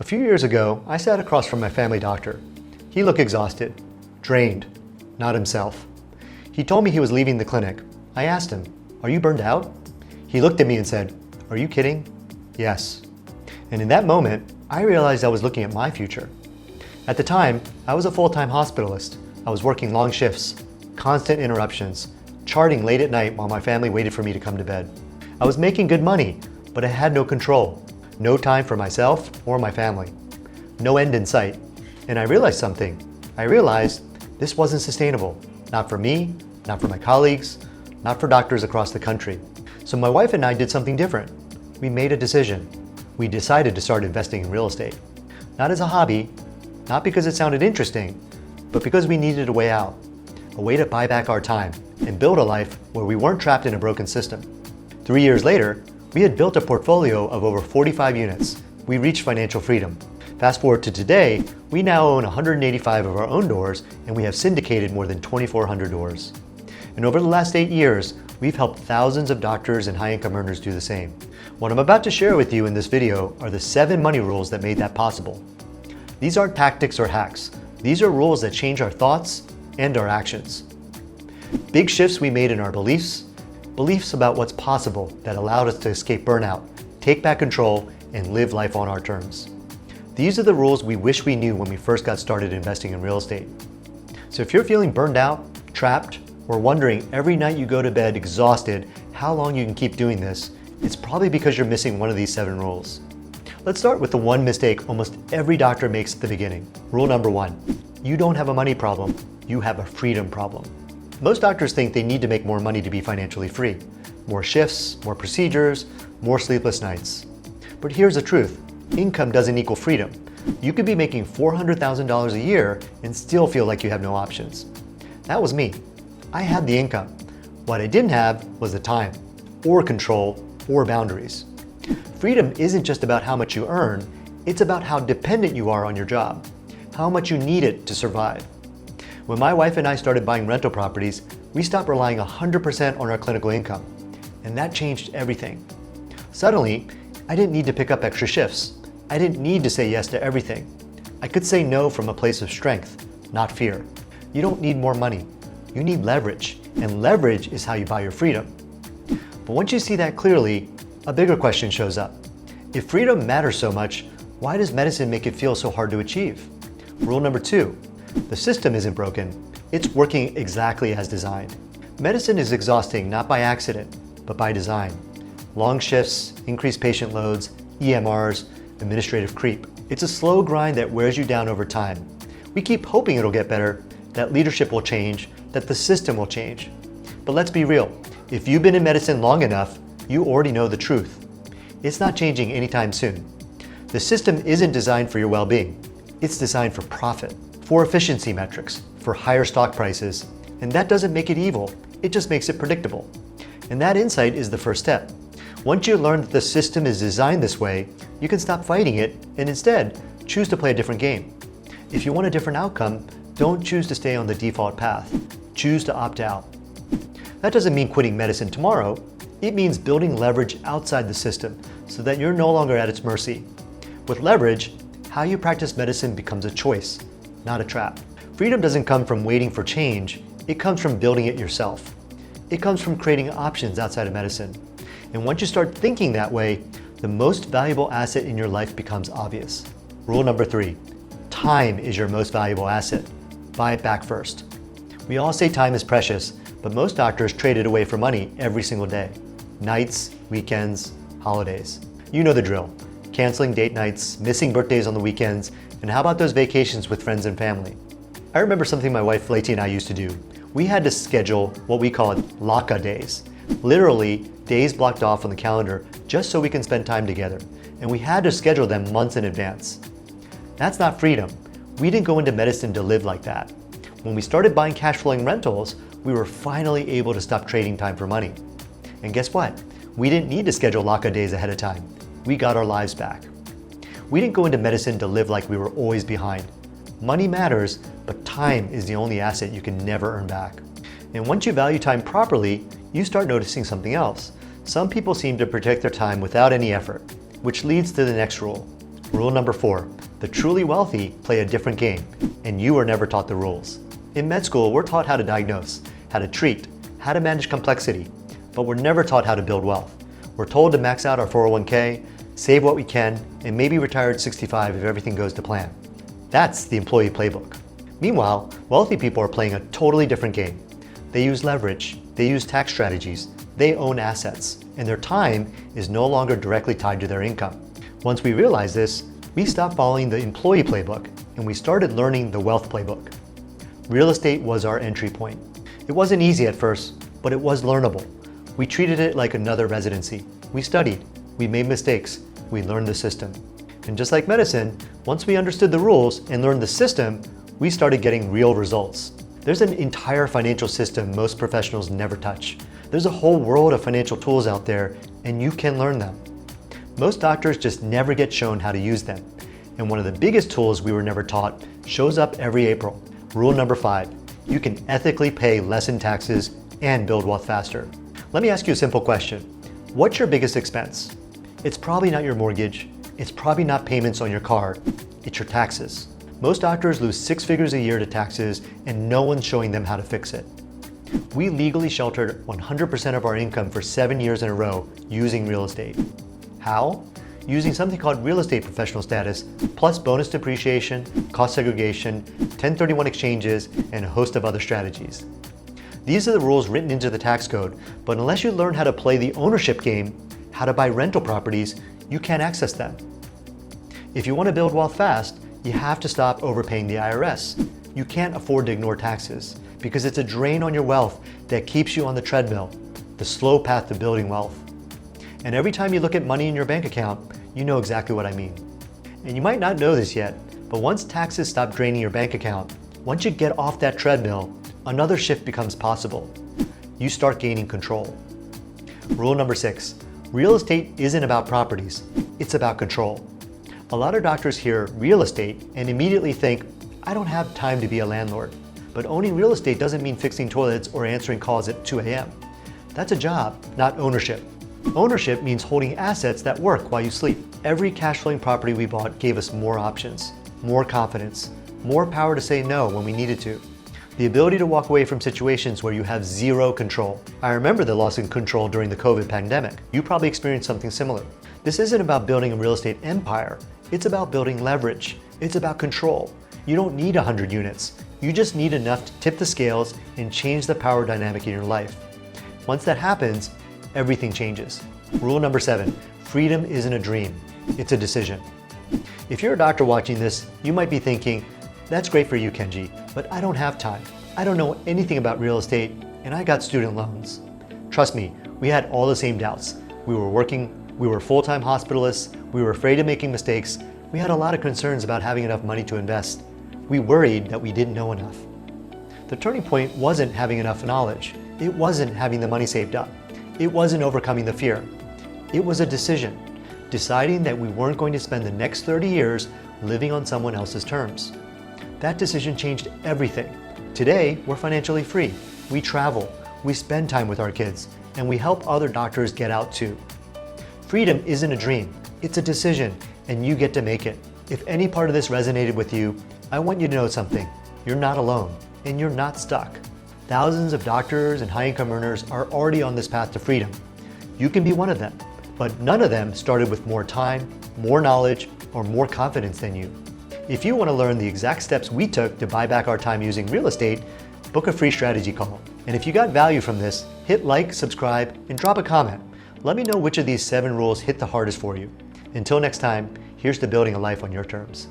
A few years ago, I sat across from my family doctor. He looked exhausted, drained, not himself. He told me he was leaving the clinic. I asked him, "Are you burned out?" He looked at me and said, "Are you kidding?" "Yes." And in that moment, I realized I was looking at my future. At the time, I was a full-time hospitalist. I was working long shifts, constant interruptions, charting late at night while my family waited for me to come to bed. I was making good money, but I had no control, no time for myself or my family, no end in sight. And I realized something. I realized this wasn't sustainable, not for me, not for my colleagues, not for doctors across the country. So my wife and I did something different. We made a decision. We decided to start investing in real estate. Not as a hobby, not because it sounded interesting, but because we needed a way out, a way to buy back our time and build a life where we weren't trapped in a broken system. 3 years later, we had built a portfolio of over 45 units. We reached financial freedom. Fast forward to today, we now own 185 of our own doors, and we have syndicated more than 2,400 doors. And over the last 8 years, we've helped thousands of doctors and high-income earners do the same. What I'm about to share with you in this video are the 7 money rules that made that possible. These aren't tactics or hacks. These are rules that change our thoughts and our actions. Big shifts we made in our beliefs about what's possible that allowed us to escape burnout, take back control, and live life on our terms. These are the rules we wish we knew when we first got started investing in real estate. So if you're feeling burned out, trapped, or wondering every night you go to bed exhausted how long you can keep doing this, it's probably because you're missing one of these 7 rules. Let's start with the one mistake almost every doctor makes at the beginning. Rule number 1, you don't have a money problem, you have a freedom problem. Most doctors think they need to make more money to be financially free. More shifts, more procedures, more sleepless nights. But here's the truth, income doesn't equal freedom. You could be making $400,000 a year and still feel like you have no options. That was me. I had the income. What I didn't have was the time, or control, or boundaries. Freedom isn't just about how much you earn, it's about how dependent you are on your job, how much you need it to survive. When my wife and I started buying rental properties, we stopped relying 100% on our clinical income, and that changed everything. Suddenly, I didn't need to pick up extra shifts. I didn't need to say yes to everything. I could say no from a place of strength, not fear. You don't need more money. You need leverage, and leverage is how you buy your freedom. But once you see that clearly, a bigger question shows up. If freedom matters so much, why does medicine make it feel so hard to achieve? Rule number 2, the system isn't broken, it's working exactly as designed. Medicine is exhausting not by accident, but by design. Long shifts, increased patient loads, EMRs, administrative creep. It's a slow grind that wears you down over time. We keep hoping it'll get better, that leadership will change, that the system will change. But let's be real, if you've been in medicine long enough, you already know the truth. It's not changing anytime soon. The system isn't designed for your well-being. It's designed for profit, for efficiency metrics, for higher stock prices, and that doesn't make it evil, it just makes it predictable. And that insight is the first step. Once you learn that the system is designed this way, you can stop fighting it and instead choose to play a different game. If you want a different outcome, don't choose to stay on the default path. Choose to opt out. That doesn't mean quitting medicine tomorrow. It means building leverage outside the system so that you're no longer at its mercy. With leverage, how you practice medicine becomes a choice, not a trap. Freedom doesn't come from waiting for change. It comes from building it yourself. It comes from creating options outside of medicine. And once you start thinking that way, the most valuable asset in your life becomes obvious. Rule number 3, time is your most valuable asset. Buy it back first. We all say time is precious, but most doctors trade it away for money every single day. Nights, weekends, holidays. You know the drill. Canceling date nights, missing birthdays on the weekends, and how about those vacations with friends and family? I remember something my wife Leti and I used to do. We had to schedule what we call laka days. Literally, days blocked off on the calendar just so we can spend time together. And we had to schedule them months in advance. That's not freedom. We didn't go into medicine to live like that. When we started buying cash flowing rentals, we were finally able to stop trading time for money. And guess what? We didn't need to schedule laka days ahead of time. We got our lives back. We didn't go into medicine to live like we were always behind. Money matters, but time is the only asset you can never earn back. And once you value time properly, you start noticing something else. Some people seem to protect their time without any effort, which leads to the next rule. Rule number 4, the truly wealthy play a different game, and you are never taught the rules. In med school, we're taught how to diagnose, how to treat, how to manage complexity, but we're never taught how to build wealth. We're told to max out our 401k, save what we can, and maybe retire at 65 if everything goes to plan. That's the employee playbook. Meanwhile, wealthy people are playing a totally different game. They use leverage, they use tax strategies, they own assets, and their time is no longer directly tied to their income. Once we realized this, we stopped following the employee playbook and we started learning the wealth playbook. Real estate was our entry point. It wasn't easy at first, but it was learnable. We treated it like another residency. We studied, we made mistakes, we learned the system. And just like medicine, once we understood the rules and learned the system, we started getting real results. There's an entire financial system most professionals never touch. There's a whole world of financial tools out there, and you can learn them. Most doctors just never get shown how to use them. And one of the biggest tools we were never taught shows up every April. Rule number 5, you can ethically pay less in taxes and build wealth faster. Let me ask you a simple question. What's your biggest expense? It's probably not your mortgage. It's probably not payments on your car. It's your taxes. Most doctors lose 6 figures a year to taxes, and no one's showing them how to fix it. We legally sheltered 100% of our income for 7 years in a row using real estate. How? Using something called real estate professional status, plus bonus depreciation, cost segregation, 1031 exchanges, and a host of other strategies. These are the rules written into the tax code, but unless you learn how to play the ownership game, how to buy rental properties, you can't access them. If you want to build wealth fast, you have to stop overpaying the IRS. You can't afford to ignore taxes because it's a drain on your wealth that keeps you on the treadmill, the slow path to building wealth. And every time you look at money in your bank account, you know exactly what I mean. And you might not know this yet, but once taxes stop draining your bank account, once you get off that treadmill, another shift becomes possible. You start gaining control. Rule number 6, real estate isn't about properties, it's about control. A lot of doctors hear real estate and immediately think, I don't have time to be a landlord. But owning real estate doesn't mean fixing toilets or answering calls at 2 a.m. That's a job, not ownership. Ownership means holding assets that work while you sleep. Every cash flowing property we bought gave us more options, more confidence, more power to say no when we needed to. The ability to walk away from situations where you have zero control. I remember the loss of control during the COVID pandemic. You probably experienced something similar. This isn't about building a real estate empire. It's about building leverage. It's about control. You don't need 100 units. You just need enough to tip the scales and change the power dynamic in your life. Once that happens, everything changes. Rule number 7, freedom isn't a dream, it's a decision. If you're a doctor watching this, you might be thinking, that's great for you, Kenji, but I don't have time. I don't know anything about real estate, and I got student loans. Trust me, we had all the same doubts. We were working, we were full-time hospitalists, we were afraid of making mistakes, we had a lot of concerns about having enough money to invest. We worried that we didn't know enough. The turning point wasn't having enough knowledge. It wasn't having the money saved up. It wasn't overcoming the fear. It was a decision, deciding that we weren't going to spend the next 30 years living on someone else's terms. That decision changed everything. Today, we're financially free. We travel, we spend time with our kids, and we help other doctors get out too. Freedom isn't a dream, it's a decision, and you get to make it. If any part of this resonated with you, I want you to know something. You're not alone, and you're not stuck. Thousands of doctors and high-income earners are already on this path to freedom. You can be one of them, but none of them started with more time, more knowledge, or more confidence than you. If you want to learn the exact steps we took to buy back our time using real estate, book a free strategy call. And if you got value from this, hit like, subscribe, and drop a comment. Let me know which of these 7 rules hit the hardest for you. Until next time, here's to building a life on your terms.